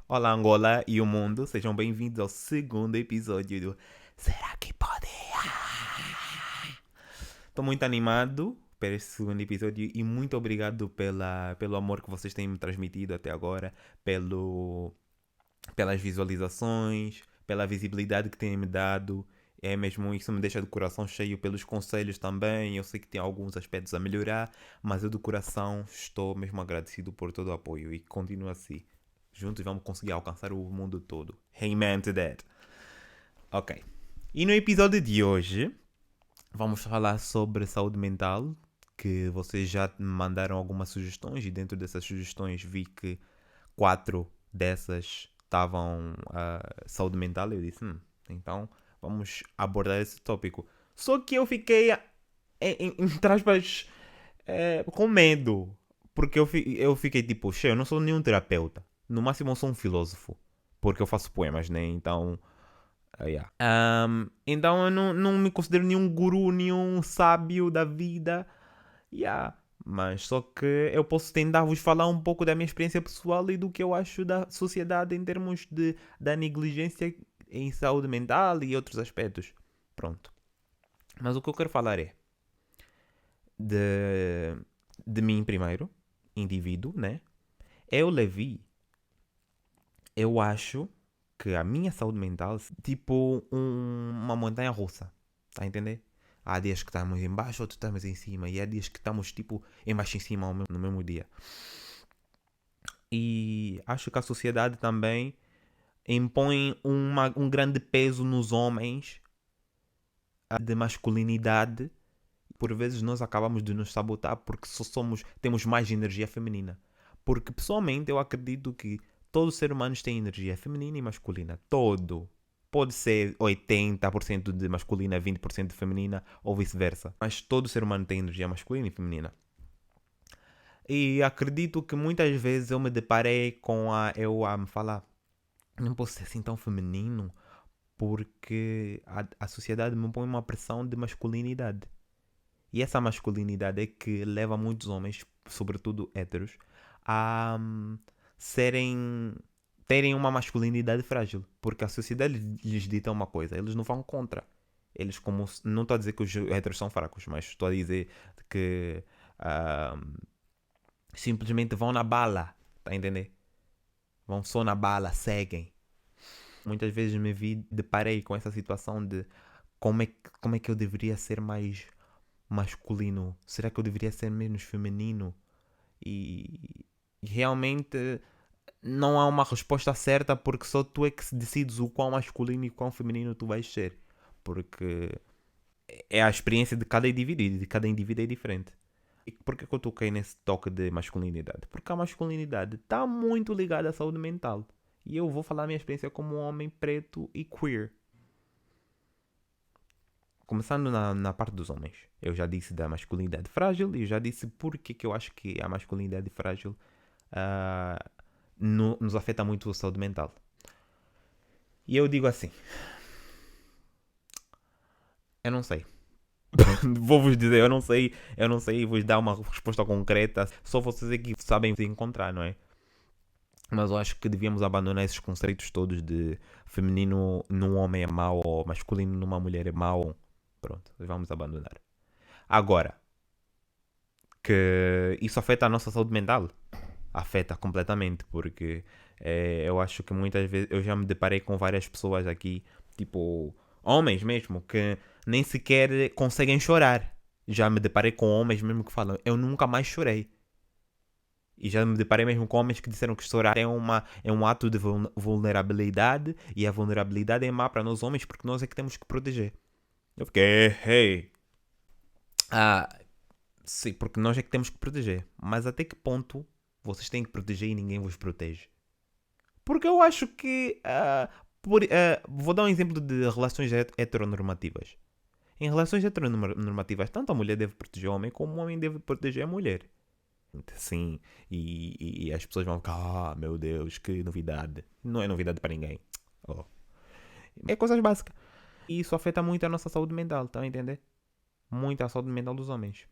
Olá Angola e o mundo, sejam bem-vindos ao segundo episódio do Será que pode? Estou muito animado para este segundo episódio e muito obrigado pelo amor que vocês têm me transmitido até agora, pelas visualizações, pela visibilidade que têm me dado. É mesmo, isso me deixa de coração cheio, pelos conselhos também. Eu sei que tem alguns aspectos a melhorar, mas eu do coração estou mesmo agradecido por todo o apoio e continua assim. Juntos vamos conseguir alcançar o mundo todo. Amen to that. Ok. E no episódio de hoje vamos falar sobre saúde mental, que vocês já me mandaram algumas sugestões e dentro dessas sugestões vi que 4 dessas estavam saúde mental. Eu disse, então vamos abordar esse tópico. Só que eu fiquei, entre aspas, com medo. Porque eu fiquei tipo, eu não sou nenhum terapeuta. No máximo eu sou um filósofo. Porque eu faço poemas, né? Então, yeah. Então eu não me considero nenhum guru, nenhum sábio da vida. Yeah. Mas só que eu posso tentar vos falar um pouco da minha experiência pessoal e do que eu acho da sociedade em termos da negligência em saúde mental e outros aspectos. Pronto. Mas o que eu quero falar é de mim primeiro, indivíduo, né? Eu, Levi, eu acho que a minha saúde mental é tipo uma montanha russa. Tá a entender? Há dias que estamos em baixo, outros estamos em cima. E há dias que estamos tipo em baixo e em cima no mesmo dia. E acho que a sociedade também impõe um grande peso nos homens de masculinidade. Por vezes nós acabamos de nos sabotar porque temos mais energia feminina. Porque pessoalmente eu acredito que todo ser humano tem energia feminina e masculina. Todo. Pode ser 80% de masculina, 20% de feminina ou vice-versa. Mas todo ser humano tem energia masculina e feminina. E acredito que muitas vezes eu me deparei com eu a me falar, não posso ser assim tão feminino porque a sociedade me põe uma pressão de masculinidade. E essa masculinidade é que leva muitos homens, sobretudo héteros, a terem uma masculinidade frágil. Porque a sociedade lhes dita uma coisa, eles não vão contra. Eles não estou a dizer que os héteros são fracos, mas estou a dizer que simplesmente vão na bala, tá a entender? Vão só na bala, seguem. Muitas vezes deparei com essa situação de como é que eu deveria ser mais masculino? Será que eu deveria ser menos feminino? E realmente não há uma resposta certa porque só tu é que decides o quão masculino e quão feminino tu vais ser. Porque é a experiência de cada indivíduo e de cada indivíduo é diferente. E por que eu toquei nesse toque de masculinidade? Porque a masculinidade está muito ligada à saúde mental. E eu vou falar a minha experiência como um homem preto e queer. Começando na parte dos homens. Eu já disse da masculinidade frágil e já disse porque que eu acho que a masculinidade frágil nos afeta muito a saúde mental. E eu digo assim. Eu não sei. Vou-vos dizer, eu não sei vos dar uma resposta concreta. Só vocês é que sabem encontrar, não é? Mas eu acho que devíamos abandonar esses conceitos todos de feminino num homem é mau ou masculino numa mulher é mau. Pronto, vamos abandonar. Agora, que isso afeta a nossa saúde mental? Afeta completamente, porque eu acho que muitas vezes eu já me deparei com várias pessoas aqui, tipo homens mesmo, que nem sequer conseguem chorar. Já me deparei com homens mesmo que falam, eu nunca mais chorei. E já me deparei mesmo com homens que disseram que chorar é um ato de vulnerabilidade e a vulnerabilidade é má para nós homens porque nós é que temos que proteger. Eu fiquei, hey. Sim, porque nós é que temos que proteger. Mas até que ponto vocês têm que proteger e ninguém vos protege? Porque eu acho que. Vou dar um exemplo de relações heteronormativas. Em relações heteronormativas, tanto a mulher deve proteger o homem como o homem deve proteger a mulher. Sim, e as pessoas vão ficar, meu Deus, que novidade. Não é novidade para ninguém. Oh. É coisas básicas. E isso afeta muito a nossa saúde mental, estão a entender? Muito a saúde mental dos homens.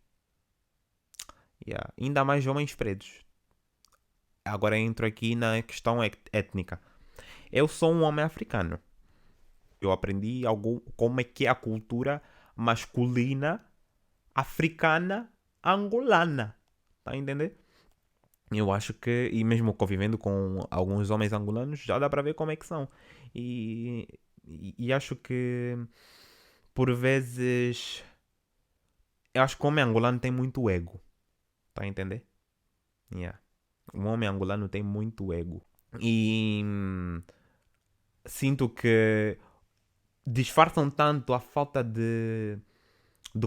Yeah. Ainda mais homens pretos. Agora entro aqui na questão étnica. Eu sou um homem africano. Eu aprendi algo, como é que é a cultura masculina africana angolana. Tá a entender? Eu acho que, e mesmo convivendo com alguns homens angolanos, já dá para ver como é que são. E, e acho que, por vezes, eu acho que o homem angolano tem muito ego. Tá a entender? Yeah. O homem angolano tem muito ego. E sinto que disfarçam tanto a falta de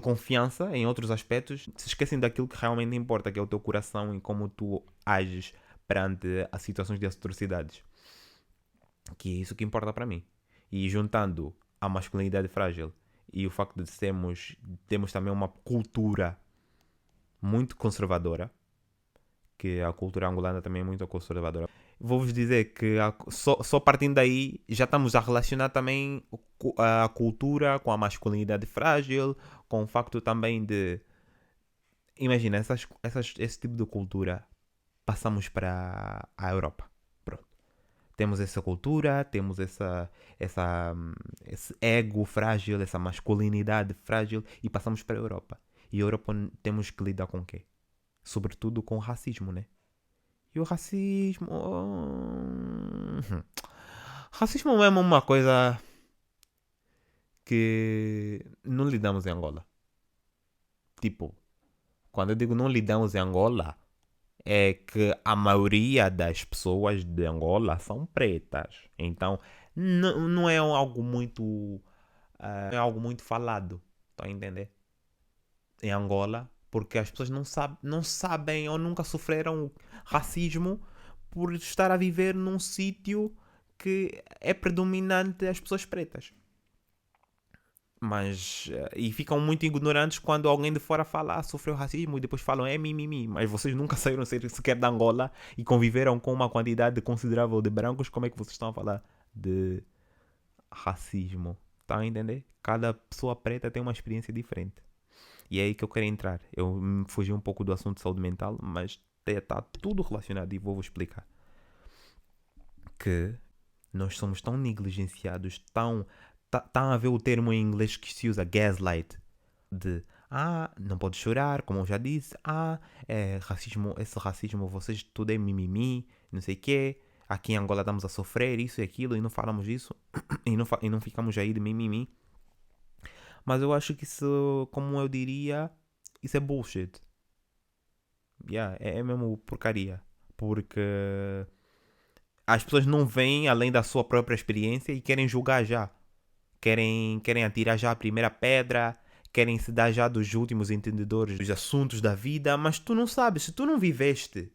confiança em outros aspectos, se esquecem daquilo que realmente importa, que é o teu coração e como tu ages perante as situações de atrocidades. Que é isso que importa para mim. E juntando a masculinidade frágil e o facto de termos também uma cultura muito conservadora, que a cultura angolana também é muito conservadora. Vou-vos dizer que só partindo daí já estamos a relacionar também a cultura com a masculinidade frágil, com o facto também de. Imagina, esse tipo de cultura passamos para a Europa. Pronto. Temos essa cultura, temos esse ego frágil, essa masculinidade frágil e passamos para a Europa. E a Europa temos que lidar com o quê? Sobretudo com o racismo, né? E o racismo. Racismo é mesmo uma coisa que não lidamos em Angola. Tipo, quando eu digo não lidamos em Angola, é que a maioria das pessoas de Angola são pretas. Então, não é algo muito. É algo muito falado. Estão a entender? Em Angola, porque as pessoas não sabem ou nunca sofreram racismo por estar a viver num sítio que é predominante as pessoas pretas. Mas. E ficam muito ignorantes quando alguém de fora fala sofreu racismo e depois falam é mimimi. Mas vocês nunca saíram sequer da Angola e conviveram com uma quantidade considerável de brancos. Como é que vocês estão a falar de racismo? Estão a entender? Cada pessoa preta tem uma experiência diferente. E é aí que eu quero entrar. Eu me fugi um pouco do assunto de saúde mental, mas está tudo relacionado e vou-vos explicar. Que nós somos tão negligenciados, tão. Estão a ver o termo em inglês que se usa gaslight. De não pode chorar, como eu já disse. Racismo, esse racismo, vocês tudo é mimimi, não sei o quê. Aqui em Angola estamos a sofrer isso e aquilo e não falamos disso. E não ficamos aí de mimimi. Mas eu acho que isso, como eu diria, isso é bullshit. Yeah, é mesmo porcaria. Porque as pessoas não veem além da sua própria experiência e querem julgar já. Querem atirar já a primeira pedra, querem se dar já dos últimos entendedores dos assuntos da vida, mas tu não sabes, se tu não viveste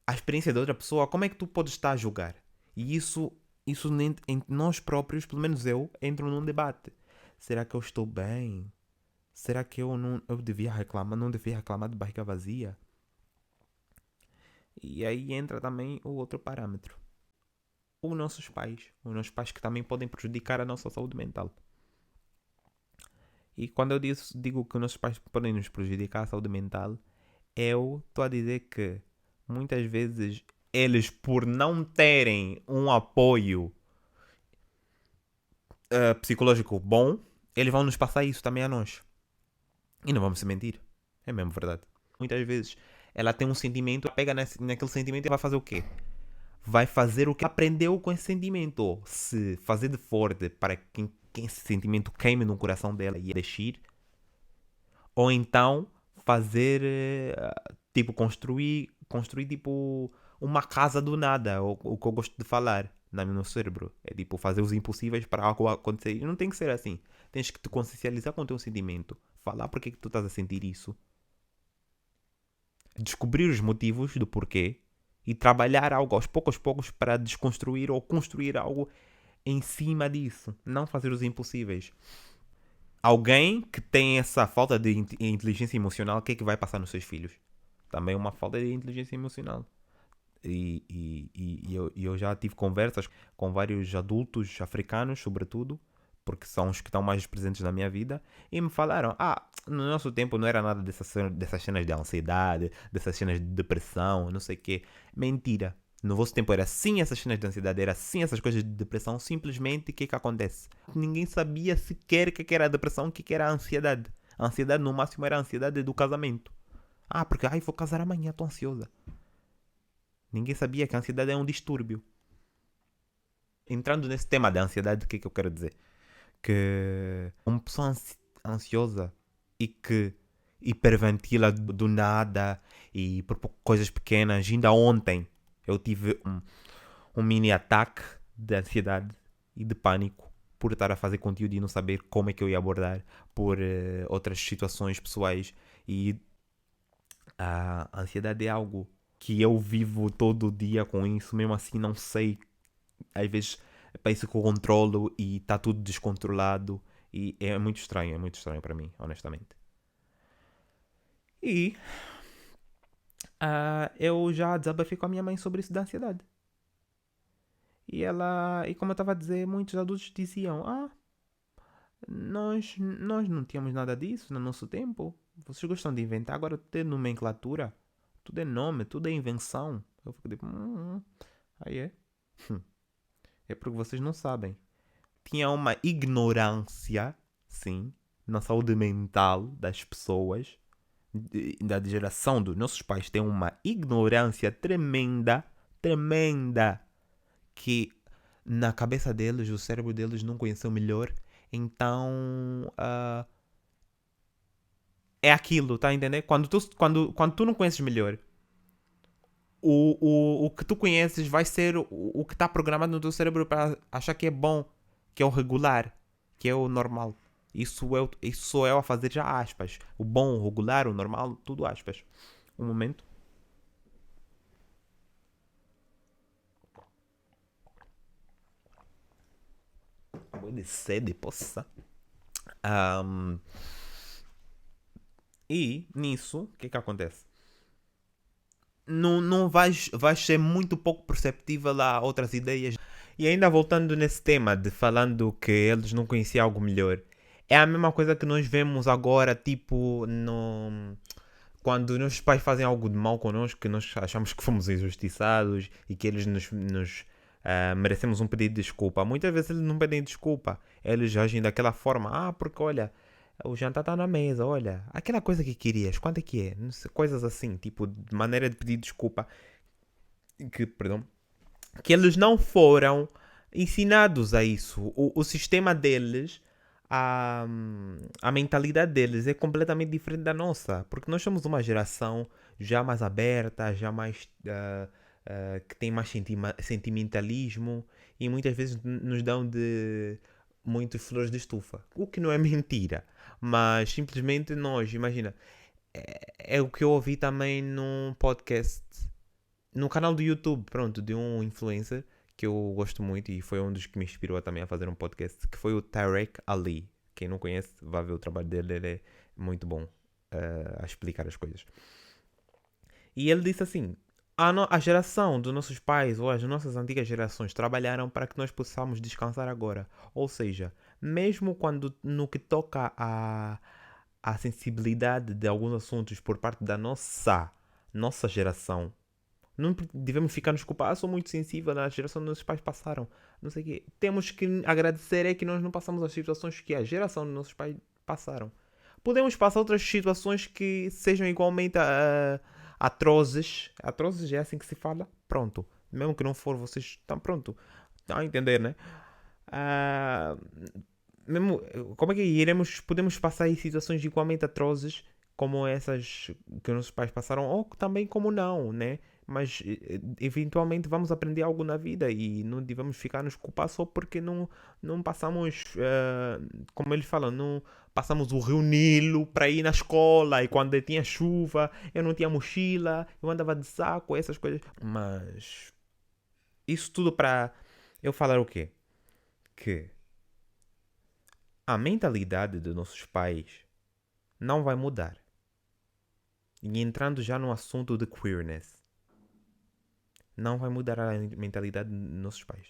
a experiência de outra pessoa, como é que tu podes estar a julgar? E isso entre nós próprios, pelo menos eu, entro num debate. Será que eu estou bem? Será que eu devia reclamar? Não devia reclamar de barriga vazia? E aí entra também o outro parâmetro. Os nossos pais. Os nossos pais que também podem prejudicar a nossa saúde mental. E quando eu digo que os nossos pais podem nos prejudicar a saúde mental, eu estou a dizer que muitas vezes eles, por não terem um apoio psicológico bom, eles vão nos passar isso também a nós. E não vamos se mentir. É mesmo verdade. Muitas vezes ela tem um sentimento, pega naquele sentimento e vai fazer o quê? Vai fazer o que aprendeu com esse sentimento. Ou se fazer de forte para que esse sentimento queime no coração dela e deixar. Ou então fazer, tipo, construir tipo uma casa do nada. O que eu gosto de falar no meu cérebro. É tipo fazer os impossíveis para algo acontecer. E não tem que ser assim. Tens que te consciencializar com o teu sentimento. Falar porque é que tu estás a sentir isso. Descobrir os motivos do porquê. E trabalhar algo aos poucos para desconstruir ou construir algo em cima disso. Não fazer os impossíveis. Alguém que tem essa falta de inteligência emocional, o que é que vai passar nos seus filhos? Também uma falta de inteligência emocional. E eu já tive conversas com vários adultos africanos, sobretudo, porque são os que estão mais presentes na minha vida, e me falaram, no nosso tempo não era nada dessas cenas de ansiedade, dessas cenas de depressão, não sei o quê. Mentira. No vosso tempo era assim essas cenas de ansiedade, era assim essas coisas de depressão, simplesmente o que acontece? Ninguém sabia sequer o que era a depressão, o que era a ansiedade. A ansiedade no máximo era a ansiedade do casamento. Porque vou casar amanhã, estou ansiosa. Ninguém sabia que a ansiedade é um distúrbio. Entrando nesse tema da ansiedade, o que eu quero dizer? Que uma pessoa ansiosa e que hiperventila do nada e por coisas pequenas. Ainda ontem eu tive um mini ataque de ansiedade e de pânico por estar a fazer conteúdo e não saber como é que eu ia abordar por outras situações pessoais. E a ansiedade é algo que eu vivo todo dia com isso, mesmo assim não sei. Às vezes penso que eu controlo e está tudo descontrolado e é muito estranho para mim, honestamente. E eu já desabafei com a minha mãe sobre isso da ansiedade. E como eu estava a dizer, muitos adultos diziam, nós não tínhamos nada disso no nosso tempo. Vocês gostam de inventar, agora tudo é nomenclatura, tudo é nome, tudo é invenção. Eu fico tipo, aí é? É porque vocês não sabem. Tinha uma ignorância, sim, na saúde mental das pessoas, da geração dos nossos pais, tem uma ignorância tremenda, que na cabeça deles, o cérebro deles não conheceu melhor, então é aquilo, tá a entender? Quando tu não conheces melhor, o que tu conheces vai ser o que está programado no teu cérebro para achar que é bom, que é o regular, que é o normal. Isso sou eu a fazer já aspas. O bom, o regular, o normal, tudo aspas. Um momento. Vou de sede, poça. E nisso, o que acontece? Não vais ser muito pouco perceptível a outras ideias. E ainda voltando nesse tema de falando que eles não conheciam algo melhor, é a mesma coisa que nós vemos agora, tipo, quando nossos pais fazem algo de mal connosco, que nós achamos que fomos injustiçados e que eles nos merecemos um pedido de desculpa. Muitas vezes eles não pedem desculpa, eles agem daquela forma, porque olha, o jantar está na mesa, olha, aquela coisa que querias, quanto é que é? Não sei, coisas assim, tipo, de maneira de pedir desculpa, perdão, que eles não foram ensinados a isso. O sistema deles, a mentalidade deles é completamente diferente da nossa, porque nós somos uma geração já mais aberta, já mais que tem mais sentimentalismo e muitas vezes nos dão de muitos flores de estufa, o que não é mentira, mas simplesmente nós, imagina, é o que eu ouvi também num podcast, no canal do YouTube, pronto, de um influencer que eu gosto muito e foi um dos que me inspirou também a fazer um podcast, que foi o Tarek Ali. Quem não conhece, vá ver o trabalho dele, ele é muito bom a explicar as coisas. E ele disse assim: a geração dos nossos pais ou as nossas antigas gerações trabalharam para que nós possamos descansar agora. Ou seja, mesmo quando no que toca à sensibilidade de alguns assuntos por parte da nossa geração, não devemos ficar nos culpados. Sou muito sensível na geração dos nossos pais passaram. Não sei o quê. Temos que agradecer é que nós não passamos as situações que a geração dos nossos pais passaram. Podemos passar outras situações que sejam igualmente atrozes. Atrozes é assim que se fala? Pronto. Mesmo que não for, vocês estão pronto. Estão a entender, né? Ah, mesmo, como é que podemos passar em situações igualmente atrozes como essas que nossos pais passaram, ou também como não, né? Mas eventualmente vamos aprender algo na vida e não devemos ficar nos culpar só porque não passamos, como eles falam, não passamos o Rio Nilo para ir na escola e quando tinha chuva eu não tinha mochila, eu andava de saco, essas coisas. Mas isso tudo para eu falar o quê? Que a mentalidade dos nossos pais não vai mudar. E entrando já no assunto de queerness, não vai mudar a mentalidade dos nossos pais.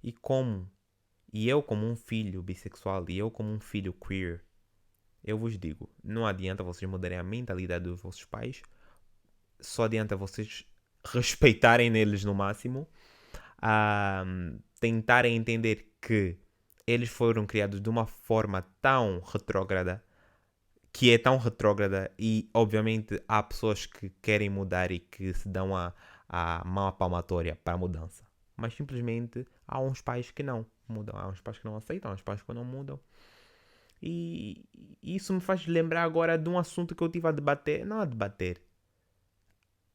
E como E eu, como um filho bissexual, e eu, como um filho queer, eu vos digo, não adianta vocês mudarem a mentalidade dos vossos pais, só adianta vocês respeitarem neles no máximo, a tentarem entender que eles foram criados de uma forma tão retrógrada, que é tão retrógrada, e obviamente há pessoas que querem mudar e que se dão a mão palmatória para a mudança. Mas simplesmente há uns pais que não mudam, há uns pais que não aceitam, há uns pais que não mudam. E isso me faz lembrar agora de um assunto que eu tive a debater, não a debater,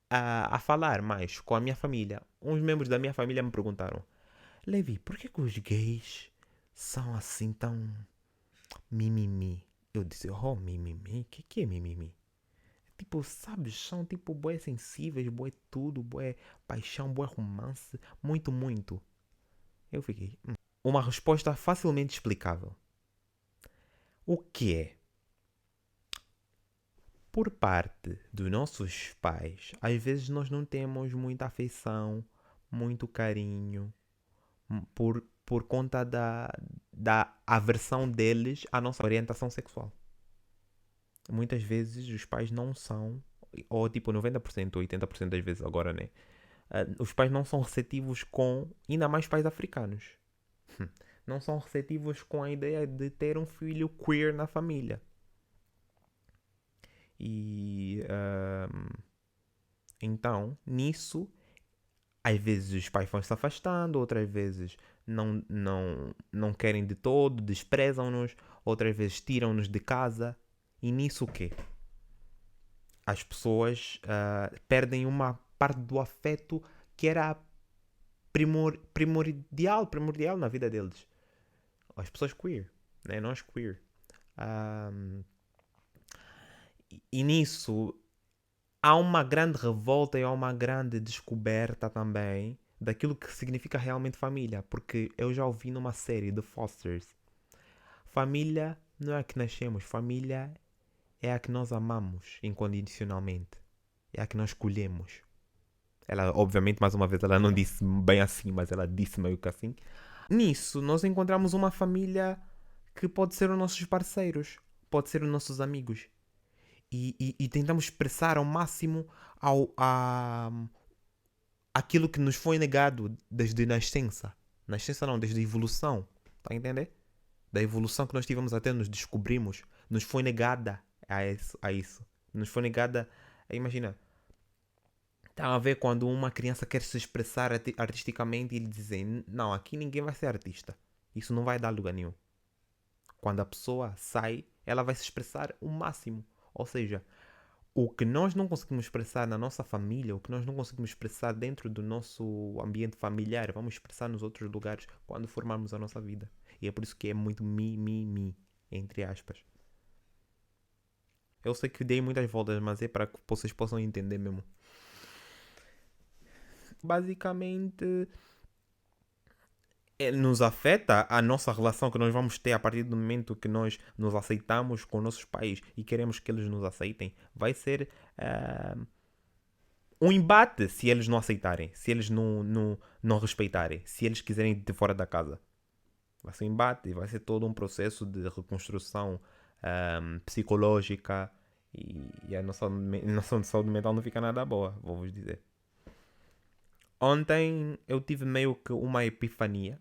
a falar mais com a minha família. Uns membros da minha família me perguntaram: Levi, por que os gays são assim tão mimimi? Eu disse: oh, mimimi? O que é mimimi? Tipo, sabes, são tipo bué sensíveis, bué tudo, bué paixão, bué romance, muito, muito. Eu fiquei. Uma resposta facilmente explicável. O que é? Por parte dos nossos pais, às vezes nós não temos muita afeição, muito carinho, por conta da aversão deles à nossa orientação sexual. Muitas vezes os pais não são, ou tipo 90%, 80% das vezes agora, né? Os pais não são receptivos com, ainda mais pais africanos, não são receptivos com a ideia de ter um filho queer na família. E então, nisso, às vezes os pais vão se afastando, outras vezes não querem de todo, desprezam-nos, outras vezes tiram-nos de casa. E nisso o quê? As pessoas perdem uma parte do afeto que era primordial na vida deles. As pessoas queer, né? Nós queer. E nisso há uma grande revolta e há uma grande descoberta também daquilo que significa realmente família. Porque eu já ouvi numa série de Fosters. Família não é a que nascemos, família é a que nós amamos incondicionalmente. É a que nós escolhemos. Ela, obviamente, mais uma vez, ela não disse bem assim, mas ela disse meio que assim. Nisso, nós encontramos uma família que pode ser os nossos parceiros, pode ser os nossos amigos. E tentamos expressar ao máximo aquilo que nos foi negado desde a nascença. Nascença não, desde a evolução. Está a entender? Da evolução que nós tivemos até nos descobrimos, nos foi negada a isso. Nos foi negada. Imagina, está a ver quando uma criança quer se expressar artisticamente e lhe dizem: não, aqui ninguém vai ser artista. Isso não vai dar lugar nenhum. Quando a pessoa sai, ela vai se expressar o máximo. Ou seja, o que nós não conseguimos expressar na nossa família, o que nós não conseguimos expressar dentro do nosso ambiente familiar, vamos expressar nos outros lugares quando formarmos a nossa vida. E é por isso que é muito mi, entre aspas. Eu sei que dei muitas voltas, mas é para que vocês possam entender mesmo. Basicamente, nos afeta a nossa relação que nós vamos ter a partir do momento que nós nos aceitamos com nossos pais e queremos que eles nos aceitem. Vai ser um embate se eles não aceitarem, se eles não respeitarem, se eles quiserem ir de fora da casa. Vai ser um embate, vai ser todo um processo de reconstrução psicológica e a nossa saúde mental não fica nada boa, vou-vos dizer. Ontem eu tive meio que uma epifania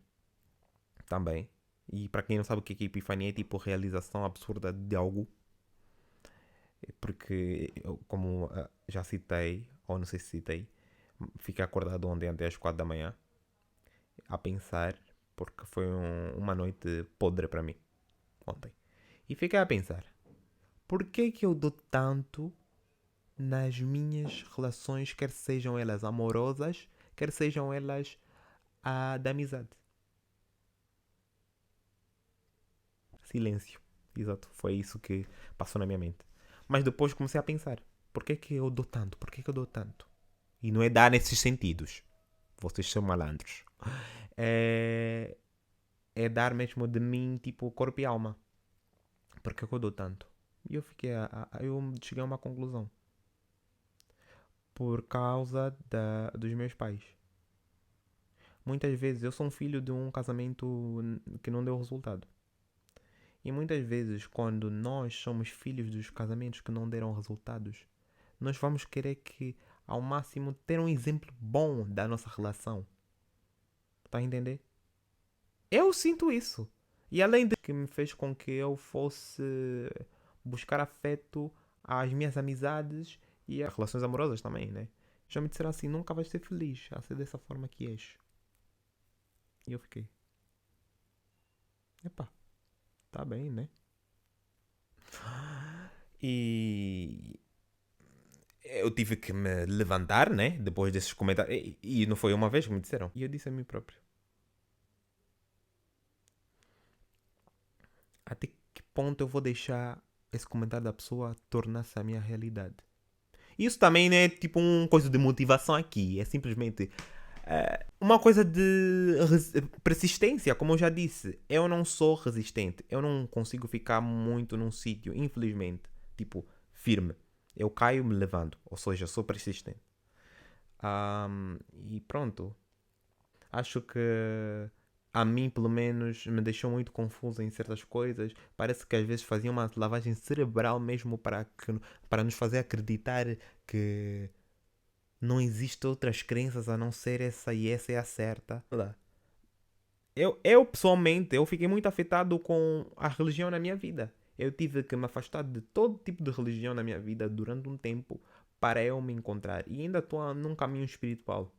também. E para quem não sabe o que é epifania, é tipo realização absurda de algo. Porque, como já citei, ou não sei se citei, fiquei acordado ontem até às 4 da manhã a pensar, porque foi uma noite podre para mim ontem. E fiquei a pensar, por que eu dou tanto nas minhas relações, quer sejam elas amorosas, quer sejam elas da amizade? Silêncio. Exato, foi isso que passou na minha mente. Mas depois comecei a pensar, por que eu dou tanto? Por que eu dou tanto? E não é dar nesses sentidos. Vocês são malandros. É, é dar mesmo de mim, tipo, corpo e alma. Por que eu dou tanto? E eu cheguei a uma conclusão. Por causa dos meus pais. Muitas vezes eu sou um filho de um casamento que não deu resultado. E muitas vezes, quando nós somos filhos dos casamentos que não deram resultados, nós vamos querer que, ao máximo, ter um exemplo bom da nossa relação. Tá a entender? Eu sinto isso. E além de que me fez com que eu fosse buscar afeto às minhas amizades e às relações amorosas também, né? Já me disseram assim, nunca vais ser feliz a ser dessa forma que és. E eu fiquei, epá, tá bem, né? E eu tive que me levantar, né? Depois desses comentários. E não foi uma vez que me disseram. E eu disse a mim próprio, até que ponto eu vou deixar esse comentário da pessoa tornar-se a minha realidade? Isso também não é tipo uma coisa de motivação aqui. É simplesmente uma coisa de persistência. Como eu já disse, eu não sou resistente. Eu não consigo ficar muito num sítio, infelizmente. Tipo, firme. Eu caio, me levanto. Ou seja, sou persistente. E pronto. Acho que a mim, pelo menos, me deixou muito confuso em certas coisas. Parece que às vezes fazia uma lavagem cerebral mesmo para nos fazer acreditar que não existem outras crenças a não ser essa e essa é a certa. Eu pessoalmente, eu fiquei muito afetado com a religião na minha vida. Eu tive que me afastar de todo tipo de religião na minha vida durante um tempo para eu me encontrar. E ainda estou num caminho espiritual.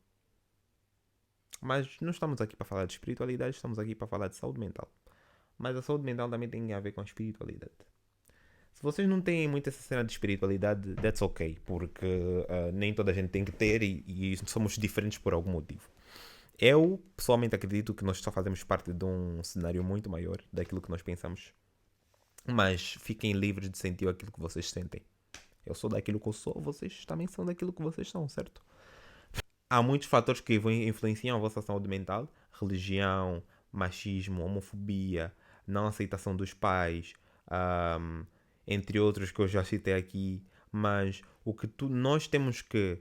Mas não estamos aqui para falar de espiritualidade, estamos aqui para falar de saúde mental. Mas a saúde mental também tem a ver com a espiritualidade. Se vocês não têm muito essa cena de espiritualidade, that's ok, porque nem toda a gente tem que ter e somos diferentes por algum motivo. Eu, pessoalmente, acredito que nós só fazemos parte de um cenário muito maior daquilo que nós pensamos. Mas fiquem livres de sentir aquilo que vocês sentem. Eu sou daquilo que eu sou, vocês também são daquilo que vocês são, certo? Há muitos fatores que influenciam a vossa saúde mental. Religião, machismo, homofobia, não aceitação dos pais, entre outros que eu já citei aqui. Mas o que nós temos que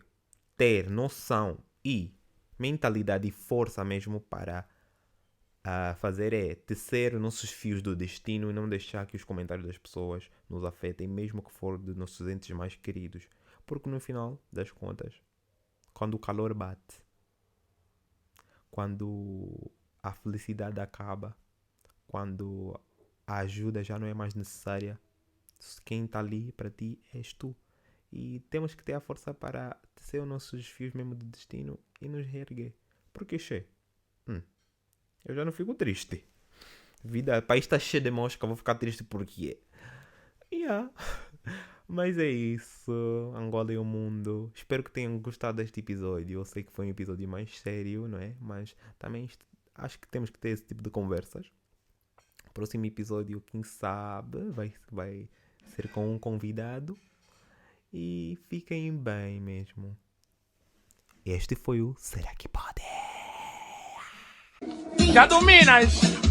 ter noção e mentalidade e força mesmo para fazer é tecer nossos fios do destino e não deixar que os comentários das pessoas nos afetem, mesmo que for de nossos entes mais queridos. Porque no final das contas, quando o calor bate, quando a felicidade acaba, quando a ajuda já não é mais necessária, quem está ali para ti és tu. E temos que ter a força para tecer os nossos fios mesmo de destino e nos reerguer. Porque, eu já não fico triste. Vida, o país está cheio de mosca, vou ficar triste porque yeah. Mas é isso, Angola e o mundo. Espero que tenham gostado deste episódio. Eu sei que foi um episódio mais sério, não é? Mas também acho que temos que ter esse tipo de conversas. Próximo episódio, quem sabe, vai ser com um convidado. E fiquem bem mesmo. Este foi o Será que Pode? Já dominas!